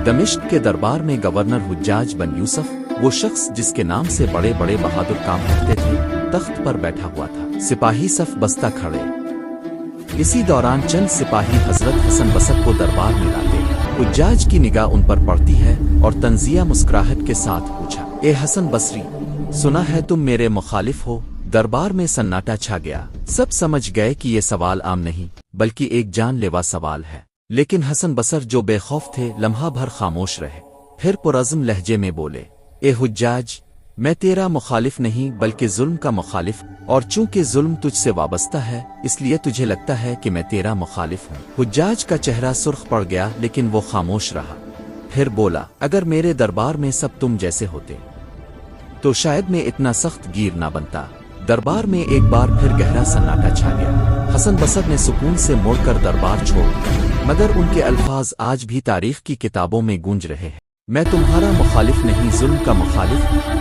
دمشق کے دربار میں گورنر حجاج بن یوسف، وہ شخص جس کے نام سے بڑے بڑے بہادر کام کرتے تھے، تخت پر بیٹھا ہوا تھا۔ سپاہی صف بستہ کھڑے۔ اسی دوران چند سپاہی حضرت حسن بصر کو دربار میں لاتے۔ حجاج کی نگاہ ان پر پڑتی ہے اور طنزیہ مسکراہٹ کے ساتھ پوچھا، اے حسن بصری، سنا ہے تم میرے مخالف ہو؟ دربار میں سناٹا چھا گیا۔ سب سمجھ گئے کہ یہ سوال عام نہیں بلکہ ایک جان لیوا سوال ہے، لیکن حسن بصر جو بے خوف تھے لمحہ بھر خاموش رہے، پھر پرعزم لہجے میں بولے، اے حجاج، میں تیرا مخالف نہیں بلکہ ظلم کا مخالف، اور چونکہ ظلم تجھ سے وابستہ ہے اس لیے تجھے لگتا ہے کہ میں تیرا مخالف ہوں۔ حجاج کا چہرہ سرخ پڑ گیا لیکن وہ خاموش رہا، پھر بولا، اگر میرے دربار میں سب تم جیسے ہوتے تو شاید میں اتنا سخت گیر نہ بنتا۔ دربار میں ایک بار پھر گہرا سناٹا چھا گیا۔ حسن بصر نے سکون سے مڑ کر دربار چھوڑ دیا، مگر ان کے الفاظ آج بھی تاریخ کی کتابوں میں گونج رہے ہیں، میں تمہارا مخالف نہیں، ظلم کا مخالف ہوں۔